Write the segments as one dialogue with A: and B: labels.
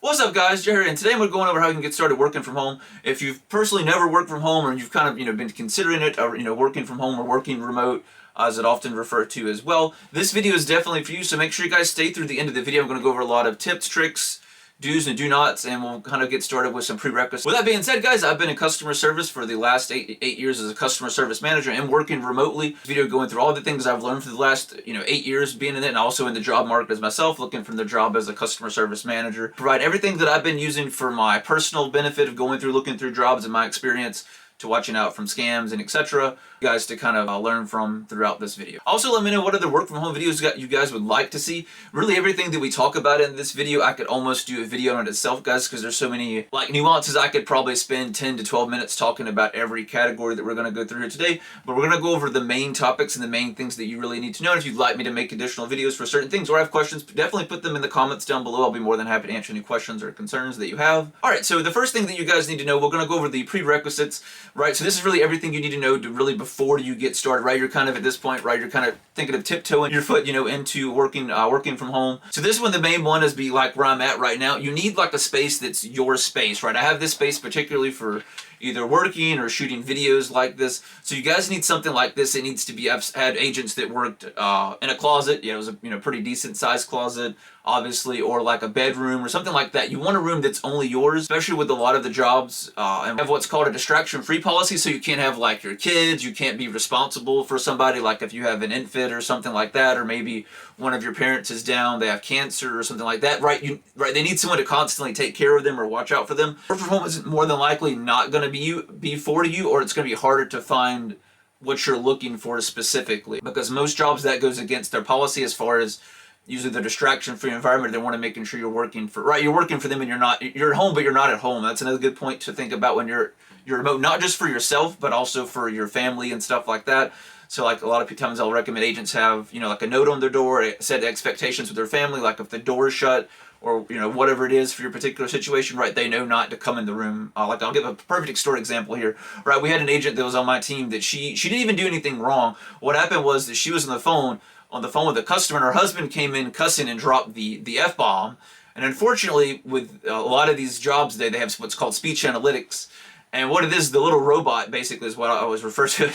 A: What's up, guys? Jerry, and today we're going over how you can get started working from home. If you've personally never worked from home, or you've kind of been considering it, or working from home or working remote, as it often referred to as well, this video is definitely for you. So make sure you guys stay through the end of the video. I'm going to go over a lot of tips, tricks, do's and do nots, and we'll kind of get started with some prerequisites. With that being said, guys, I've been in customer service for the last eight years as a customer service manager and working remotely. This video going through all the things I've learned for the last 8 years being in it, and also in the job market as myself, looking for the job as a customer service manager. Provide everything that I've been using for my personal benefit of going through, looking through jobs and my experience, to watching out from scams and etc. You guys to kind of learn from throughout this video. Also, let me know what other work from home videos you guys would like to see. Really, everything that we talk about in this video, I could almost do a video on it itself, guys, because there's so many nuances. I could probably spend 10 to 12 minutes talking about every category that we're going to go through here today. But we're going to go over the main topics and the main things that you really need to know. And if you'd like me to make additional videos for certain things or have questions, definitely put them in the comments down below. I'll be more than happy to answer any questions or concerns that you have. All right, so the first thing that you guys need to know, we're going to go over the prerequisites. Right, so this is really everything you need to know to really before you get started, right? You're kind of at this point, right? You're kind of thinking of tiptoeing your foot, into working from home. So this one, the main one is where I'm at right now. You need a space that's your space, right? I have this space particularly for either working or shooting videos like this. So you guys need something like this. It needs to be, I've had agents that worked in a closet. Yeah, it was a pretty decent sized closet, obviously, or like a bedroom or something like that. You want a room that's only yours, especially with a lot of the jobs, and have what's called a distraction-free policy. So you can't have your kids, you can't be responsible for somebody, like if you have an infant or something like that, or maybe one of your parents is down, they have cancer or something like that, right? They need someone to constantly take care of them or watch out for them. Work from home is more than likely not going to be for you, or it's going to be harder to find what you're looking for specifically, because most jobs that goes against their policy as far as usually the distraction-free environment. They want to making sure you're working for them, and you're at home, but you're not at home. That's another good point to think about when you're remote, not just for yourself, but also for your family and stuff like that. So a lot of times I'll recommend agents have, a note on their door, set expectations with their family, like if the door is shut or, whatever it is for your particular situation, right, they know not to come in the room. I'll give a perfect story example here, right? We had an agent that was on my team that she didn't even do anything wrong. What happened was that she was on the phone with a customer, and her husband came in cussing and dropped the F-bomb. And unfortunately, with a lot of these jobs, they have what's called speech analytics. And what it is, the little robot basically is what I always refer to it.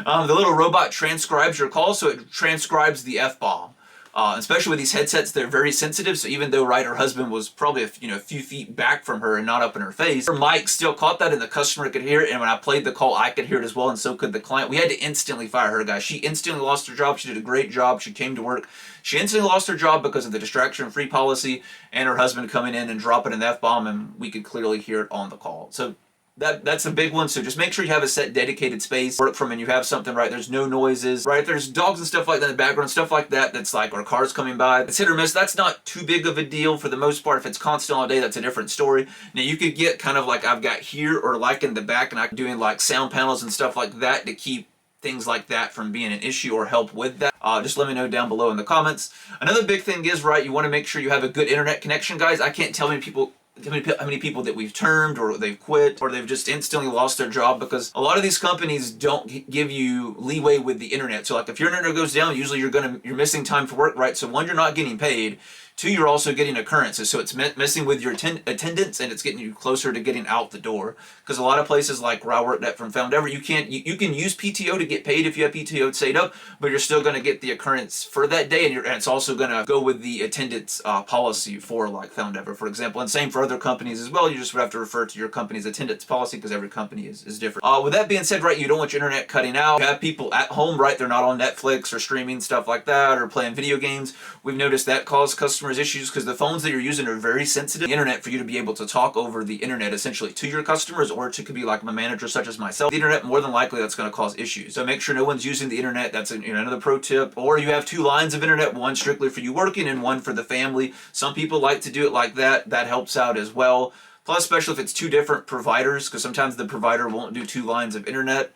A: The little robot transcribes your call, so it transcribes the F-bomb. Especially with these headsets, they're very sensitive. So even though, right, her husband was probably a few feet back from her and not up in her face, her mic still caught that, and the customer could hear it. And when I played the call, I could hear it as well, and so could the client. We had to instantly fire her, guys. She instantly lost her job. She did a great job. She came to work. She instantly lost her job because of the distraction-free policy and her husband coming in and dropping an F-bomb, and we could clearly hear it on the call. So that's a big one. So just make sure you have a set dedicated space work from, and you have something, right? There's no noises, right? If there's dogs and stuff like that in the background, stuff like that, that's or cars coming by, it's hit or miss. That's not too big of a deal for the most part. If it's constant all day, that's a different story. Now you could get kind of I've got here, or in the back, and I'm doing sound panels and stuff like that to keep things like that from being an issue or help with that. Just let me know down below in the comments. Another big thing is, right, you want to make sure you have a good internet connection, guys. I can't tell how many people that we've termed, or they've quit, or they've just instantly lost their job because a lot of these companies don't give you leeway with the internet. So if your internet goes down, usually you're missing time for work, right? So one, you're not getting paid. Two, you're also getting occurrences. So it's messing with your attendance, and it's getting you closer to getting out the door. Because a lot of places like where I worked at from Foundever, you can use PTO to get paid if you have PTO saved up, but you're still going to get the occurrence for that day, and it's also going to go with the attendance policy for Foundever, for example. And same for other companies as well. You just would have to refer to your company's attendance policy because every company is different. With that being said, right, you don't want your internet cutting out. You have people at home, right, they're not on Netflix or streaming stuff like that, or playing video games. We've noticed that causes customers issues because the phones that you're using are very sensitive. The internet, for you to be able to talk over the internet essentially to your customers, or to could be like a manager such as myself, the internet, more than likely that's going to cause issues. So make sure no one's using the internet. That's another pro tip. Or you have two lines of internet, one strictly for you working and one for the family. Some people like to do it like that. That helps out as well. Plus, especially if it's two different providers, because sometimes the provider won't do two lines of internet.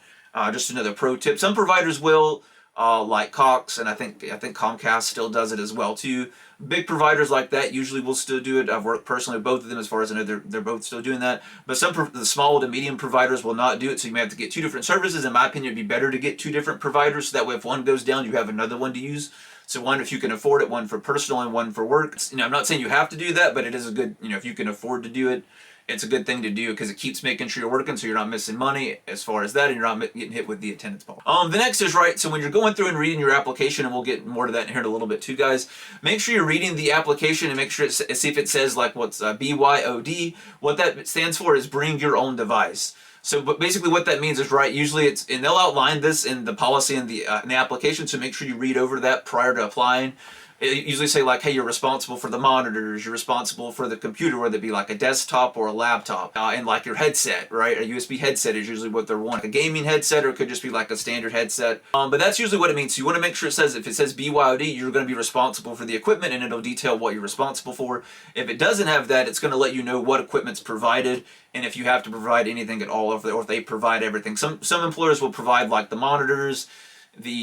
A: Just another pro tip. Some providers will, like Cox, and I think Comcast still does it as well too. Big providers like that usually will still do it. I've worked personally with both of them, as far as I know, they're both still doing that. But the small to medium providers will not do it, so you may have to get two different services. In my opinion, it'd be better to get two different providers, so that way if one goes down, you have another one to use. So one if you can afford it, one for personal and one for work. I'm not saying you have to do that, but it is a good, if you can afford to do it, it's a good thing to do because it keeps making sure you're working so you're not missing money as far as that, and you're not getting hit with the attendance policy. The next is, right, so when you're going through and reading your application, and we'll get more to that in here in a little bit too, guys, make sure you're reading the application and make sure see if it says like what's BYOD. What that stands for is bring your own device. So but basically what that means is, right, usually it's, and they'll outline this in the policy and the application, so make sure you read over that prior to applying. It usually say like, hey, you're responsible for the monitors, you're responsible for the computer, whether it be like a desktop or a laptop, and like your headset, right? A USB headset is usually what they're wanting. A gaming headset, or it could just be like a standard headset. But that's usually what it means. So you want to make sure it says, if it says BYOD, you're going to be responsible for the equipment, and it'll detail what you're responsible for. If it doesn't have that, it's going to let you know what equipment's provided, and if you have to provide anything at all, or if they provide everything. Some employers will provide like the monitors,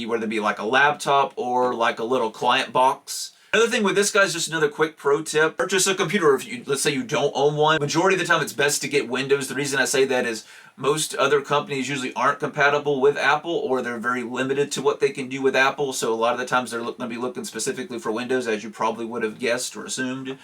A: whether it be like a laptop or like a little client box. Another thing with this, guys, just another quick pro tip: purchase a computer. If let's say you don't own one, majority of the time it's best to get Windows. The reason I say that is most other companies usually aren't compatible with Apple, or they're very limited to what they can do with Apple. So a lot of the times they're going to be looking specifically for Windows, as you probably would have guessed or assumed.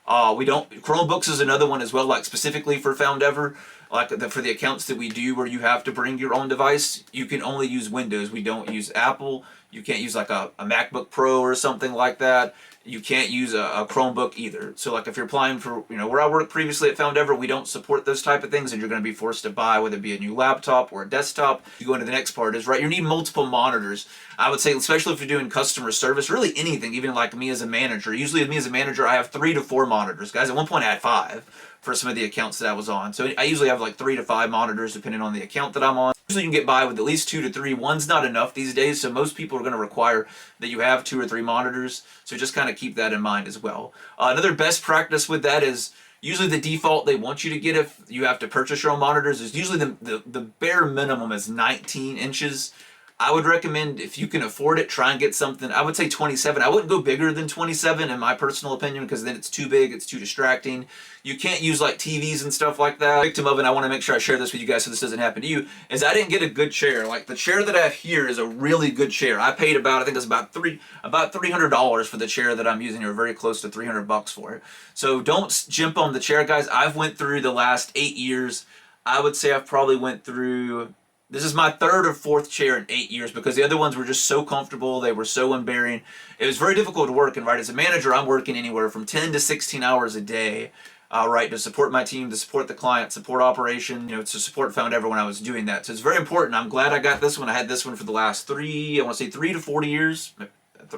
A: Chromebooks is another one as well, like specifically for Foundever, like for the accounts that we do where you have to bring your own device, you can only use Windows. We don't use Apple. You can't use like a MacBook Pro or something like that. You can't use a Chromebook either. So like if you're applying for, where I worked previously at Foundever, we don't support those type of things, and you're going to be forced to buy, whether it be a new laptop or a desktop. You go into the next part is, right, you need multiple monitors. I would say, especially if you're doing customer service, really anything, even like me as a manager. Usually with me as a manager, I have 3 to 4 monitors. Guys, at one point I had 5 for some of the accounts that I was on. So I usually have like 3 to 5 monitors depending on the account that I'm on. Usually you can get by with at least 2 to 3. One's not enough these days, so most people are going to require that you have 2 or 3 monitors. So just kind of keep that in mind as well. Another best practice with that is, usually the default they want you to get if you have to purchase your own monitors is usually the bare minimum is 19 inches. I would recommend, if you can afford it, try and get something. I would say 27. I wouldn't go bigger than 27 in my personal opinion, because then it's too big, it's too distracting. You can't use like TVs and stuff like that. Victim of it, I want to make sure I share this with you guys so this doesn't happen to you, is I didn't get a good chair. Like the chair that I have here is a really good chair. I paid I think it's about $300 for the chair that I'm using here, very close to $300 for it. So don't jump on the chair, guys. I've went through the last 8 years. I would say I've probably went through, this is my 3rd or 4th chair in 8 years, because the other ones were just so comfortable. They were so unbearing. It was very difficult to work. And right, as a manager, I'm working anywhere from 10 to 16 hours a day, right, to support my team, to support the client, support operation, to support Foundever when I was doing that. So it's very important. I'm glad I got this one. I had this one for the last 3 to 40 years.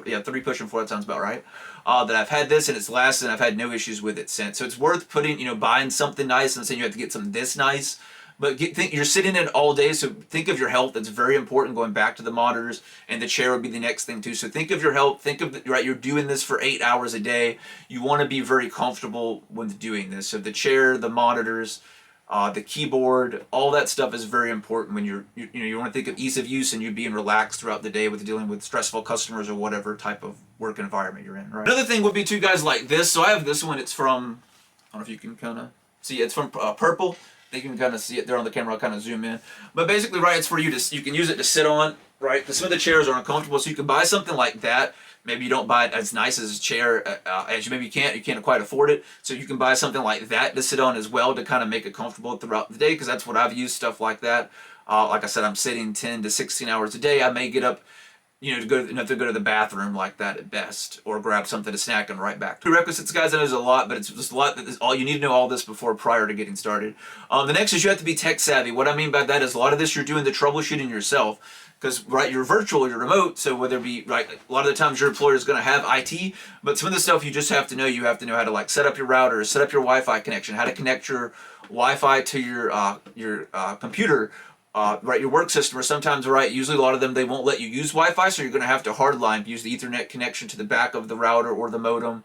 A: Yeah, 3 pushing 4, that sounds about right. That I've had this, and it's lasted, and I've had no issues with it since. So it's worth buying something nice, and saying you have to get something this nice. But you're sitting in it all day, so think of your health. It's very important, going back to the monitors, and the chair would be the next thing too. So think of your health. Think of, right, you're doing this for 8 hours a day. You want to be very comfortable when doing this. So the chair, the monitors, the keyboard, all that stuff is very important when you want to think of ease of use and you being relaxed throughout the day with dealing with stressful customers or whatever type of work environment you're in, right? Another thing would be too, guys, like this. So I have this one. It's from, I don't know if you can kind of see, it's from Purple. You can kind of see it there on the camera. I'll kind of zoom in. But basically, right, it's for you can use it to sit on, right? Some of the chairs are uncomfortable, so you can buy something like that. Maybe you don't buy it as nice as a chair, as you can't quite afford it. So you can buy something like that to sit on as well, to kind of make it comfortable throughout the day, because that's what I've used, stuff like that. Like I said, I'm sitting 10 to 16 hours a day. I may get up, to go to the bathroom like that at best, or grab something to snack and right back. Prerequisites, guys, I know there's a lot, but it's just a lot that is all you need to know all this prior to getting started. The next is you have to be tech savvy. What I mean by that is a lot of this you're doing the troubleshooting yourself, because right, you're virtual, you're remote, so whether it be right, a lot of the times your employer is going to have IT, but some of the stuff you just have to know. You have to know how to like set up your router, set up your Wi-Fi connection, how to connect your Wi-Fi to your computer. Right, your work system, or sometimes, right, usually a lot of them, they won't let you use Wi-Fi, so you're going to have to hardline, use the Ethernet connection to the back of the router or the modem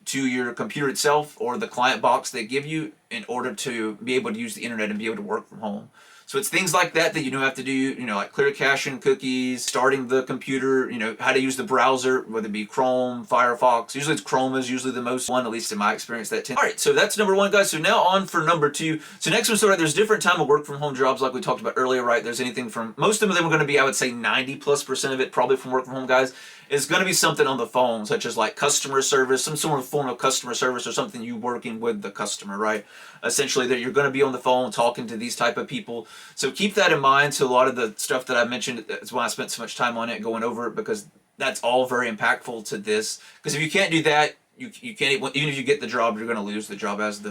A: to your computer itself, or the client box they give you, in order to be able to use the internet and be able to work from home. So it's things like that that you don't have to do, you know, like clear caching cookies, starting the computer, you know, how to use the browser, whether it be Chrome, Firefox. Usually it's Chrome is usually the most one, at least in my experience. All right, so that's number one, guys. So now on for number two. So next one, so right, there's different time of work from home jobs like we talked about earlier, right? There's anything from, most of them are going to be, I would say 90+% of it probably from work from home, guys, is going to be something on the phone, such as like customer service, some sort of form of customer service or something you working with the customer, right? Essentially that you're going to be on the phone talking to these type of people. So keep that in mind. So a lot of the stuff that I mentioned is why I spent so much time on it, going over it, because that's all very impactful to this. Because if you can't do that, you can't, even if you get the job, you're going to lose the job, as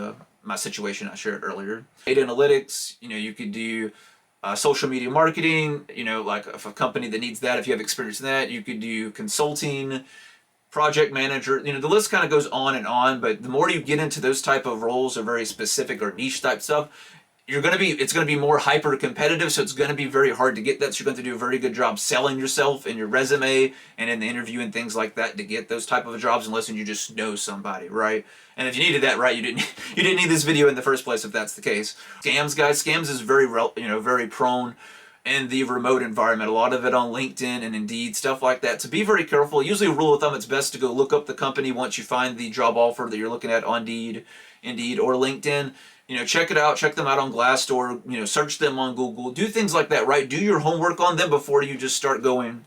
A: my situation I shared earlier. Data analytics, you know, you could do social media marketing, you know, like if a company that needs that, if you have experience in that, you could do consulting, project manager, you know, the list kind of goes on and on. But the more you get into those type of roles or very specific or niche type stuff, it's going to be more hyper competitive, so it's going to be very hard to get that. So you're going to do a very good job selling yourself in your resume and in the interview and things like that to get those type of jobs, unless you just know somebody, right? And if you needed that, right, you didn't need this video in the first place if that's the case. Scams, guys, scams is very prone in the remote environment. A lot of it on LinkedIn and Indeed, stuff like that. So be very careful. Usually a rule of thumb, it's best to go look up the company once you find the job offer that you're looking at on Indeed or LinkedIn. You know, check it out, check them out on Glassdoor, you know, search them on Google, do things like that, right? Do your homework on them before you just start going,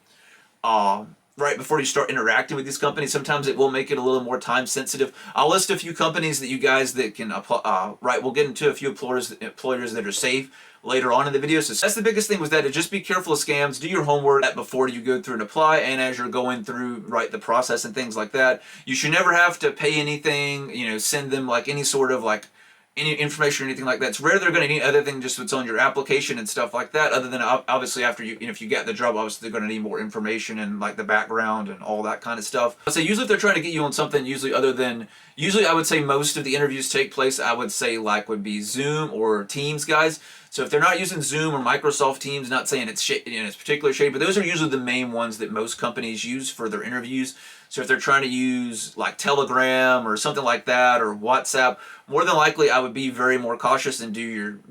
A: right, before you start interacting with these companies. Sometimes it will make it a little more time sensitive. I'll list a few companies that you guys that can apply, right, we'll get into a few employers that are safe later on in the video. So that's the biggest thing, was that just be careful of scams, do your homework before you go through and apply, and as you're going through, right, the process and things like that. You should never have to pay anything, you know, send them like any sort of like any information or anything like that. It's rare they're going to need other than just what's on your application and stuff like that, other than obviously after you know, if you get the job, obviously they're going to need more information and like the background and all that kind of stuff. So usually if they're trying to get you on something, usually I would say most of the interviews take place, I would say, like would be Zoom or Teams, guys. So if they're not using Zoom or Microsoft Teams, not saying it's particularly shady, but those are usually the main ones that most companies use for their interviews. So if they're trying to use like Telegram or something like that, or WhatsApp, more than likely I would be very more cautious and do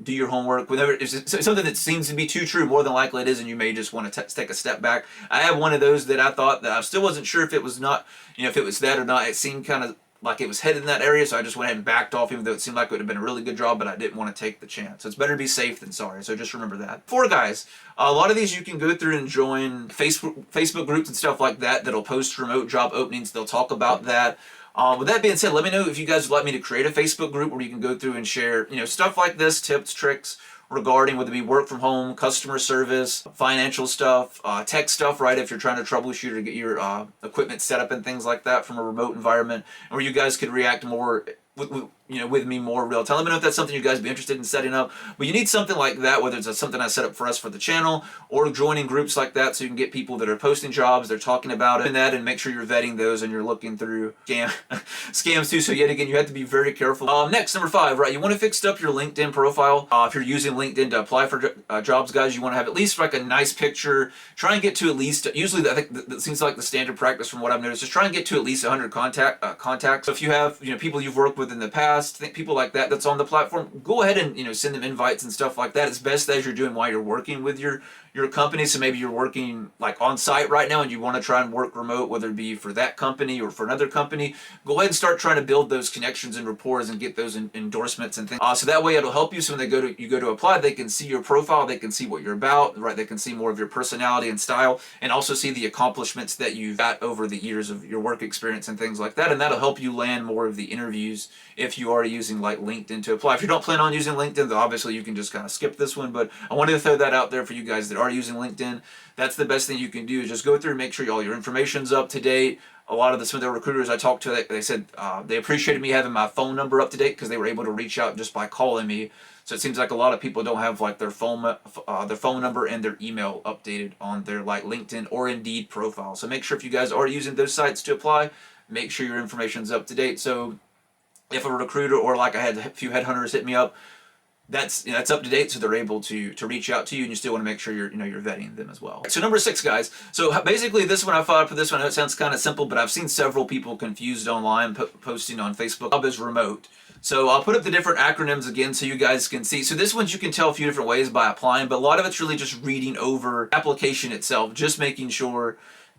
A: your homework. Whenever it's something that seems to be too true, more than likely it is, and you may just want to take a step back. I have one of those that I thought that I still wasn't sure if it was not, you know, if it was that or not. It seemed kind of like it was headed in that area, so I just went ahead and backed off, even though it seemed like it would have been a really good job, but I didn't want to take the chance. So it's better to be safe than sorry, so just remember that. 4, guys, a lot of these you can go through and join Facebook groups and stuff like that that'll post remote job openings. They'll talk about that. With that being said, let me know if you guys would like me to create a Facebook group where you can go through and share, you know, stuff like this, tips, tricks, regarding whether it be work from home, customer service, financial stuff, tech stuff, right? If you're trying to troubleshoot or get your equipment set up and things like that from a remote environment, where you guys could react more with me more real time. Let me know if that's something you guys be interested in setting up. But you need something like that, whether it's something I set up for us for the channel, or joining groups like that so you can get people that are posting jobs, they're talking about it and that, and make sure you're vetting those and you're looking through scams too. So yet again, you have to be very careful. Next, number 5, right? You want to fix up your LinkedIn profile. If you're using LinkedIn to apply for jobs, guys, you want to have at least like a nice picture. Try and get to at least, usually I think that seems like the standard practice from what I've noticed, is try and get to at least 100 contacts. So if you have, you know, people you've worked with in the past, people like that that's on the platform, go ahead and, you know, send them invites and stuff like that. It's best as you're doing while you're working with your company. So maybe you're working like on site right now and you want to try and work remote, whether it be for that company or for another company. Go ahead and start trying to build those connections and rapport and get those endorsements and things. So that way it'll help you. So when you go to apply, they can see your profile, they can see what you're about, right? They can see more of your personality and style, and also see the accomplishments that you've got over the years of your work experience and things like that. And that'll help you land more of the interviews if you are using like LinkedIn to apply. If you don't plan on using LinkedIn, then obviously you can just kind of skip this one, but I wanted to throw that out there for you guys that are using LinkedIn. That's the best thing you can do, is just go through and make sure all your information's up to date. A lot of some of the recruiters I talked to, they said they appreciated me having my phone number up to date because they were able to reach out just by calling me. So it seems like a lot of people don't have like their phone number and their email updated on their like LinkedIn or Indeed profile. So make sure if you guys are using those sites to apply, make sure your information's up to date. So if a recruiter, or like I had a few headhunters hit me up, that's up to date, so they're able to reach out to you, and you still want to make sure you're vetting them as well. So number 6, guys. So basically this one I thought for this one, I know it sounds kind of simple, but I've seen several people confused online posting on Facebook. Job is remote. So I'll put up the different acronyms again so you guys can see. So this one's you can tell a few different ways by applying, but a lot of it's really just reading over application itself, just making sure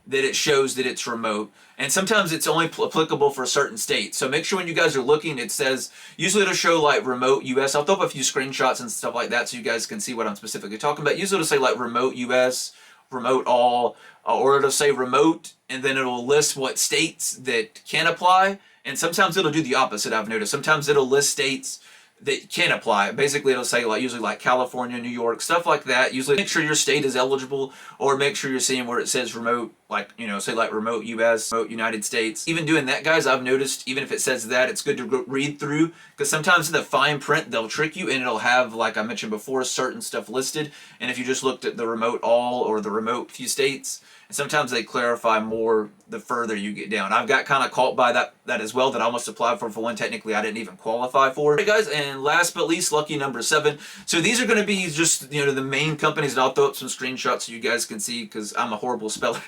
A: that it shows that it's remote. And sometimes it's only applicable for a certain state. So make sure when you guys are looking, it says, usually it'll show like remote US. I'll throw up a few screenshots and stuff like that so you guys can see what I'm specifically talking about. Usually it'll say like remote US, remote all, or it'll say remote, and then it'll list what states that can apply. And sometimes it'll do the opposite, I've noticed. Sometimes it'll list states that can apply. Basically, it'll say like usually like California, New York, stuff like that. Usually make sure your state is eligible, or make sure you're seeing where it says remote, like, you know, say like remote US, remote United States. Even doing that, guys, I've noticed even if it says that, it's good to read through, because sometimes in the fine print, they'll trick you and it'll have, like I mentioned before, certain stuff listed. And if you just looked at the remote all or the remote few states, and sometimes they clarify more the further you get down. I've got kind of caught by that as well, that I almost applied for one technically I didn't even qualify for. All right, guys, and last but least, lucky number 7. So these are going to be just, you know, the main companies, and I'll throw up some screenshots so you guys can see, because I'm a horrible speller.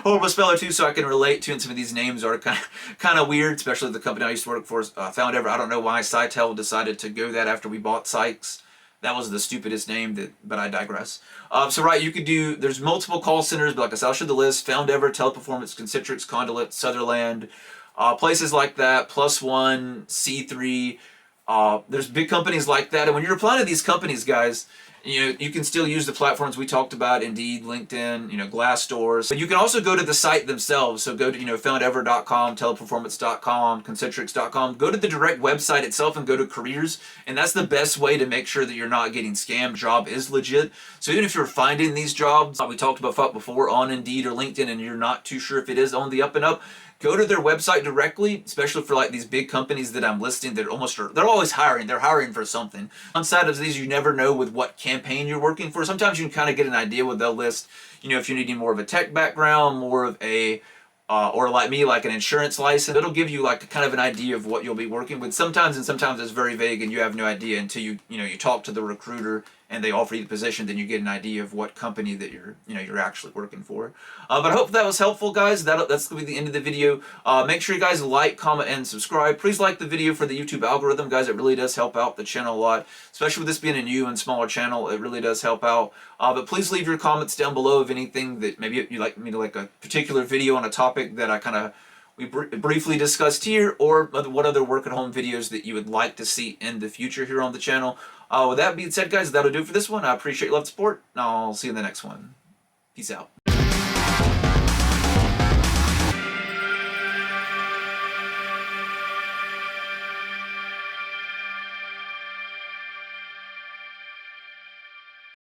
A: Horrible speller too, so I can relate to, and some of these names are kind of weird, especially the company I used to work for, Foundever. I don't know why Sitel decided to go that after we bought Sykes. That was the stupidest name, but I digress. So right, you could do, there's multiple call centers, but like I said, I'll show the list: Foundever, Teleperformance, Concentrix, Conduit, Sutherland, places like that, Plus One, C3. There's big companies like that, and when you're applying to these companies, guys, you know, you can still use the platforms we talked about: Indeed, LinkedIn, you know, Glassdoor. But you can also go to the site themselves. So go to, you know, foundever.com, teleperformance.com, concentrix.com. Go to the direct website itself and go to careers. And that's the best way to make sure that you're not getting scammed. Job is legit. So even if you're finding these jobs, like we talked about before, on Indeed or LinkedIn, and you're not too sure if it is on the up and up, go to their website directly, especially for like these big companies that I'm listing that they're always hiring. They're hiring for something. Outside of these, you never know with what campaign you're working for. Sometimes you can kind of get an idea what they'll list. You know, if you're needing more of a tech background, more of a, or like me, like an insurance license, it'll give you like kind of an idea of what you'll be working with. Sometimes it's very vague and you have no idea until you talk to the recruiter and they offer you the position, then you get an idea of what company that you're actually working for. But I hope that was helpful, guys. That's going to be the end of the video. Make sure you guys like, comment, and subscribe. Please like the video for the YouTube algorithm, guys. It really does help out the channel a lot, especially with this being a new and smaller channel. It really does help out. But please leave your comments down below of anything that maybe you'd like me to, like a particular video on a topic that we briefly discussed here, or what other work at home videos that you would like to see in the future here on the channel. With that being said, guys, that'll do it for this one. I appreciate your love and support, and I'll see you in the next one. Peace out.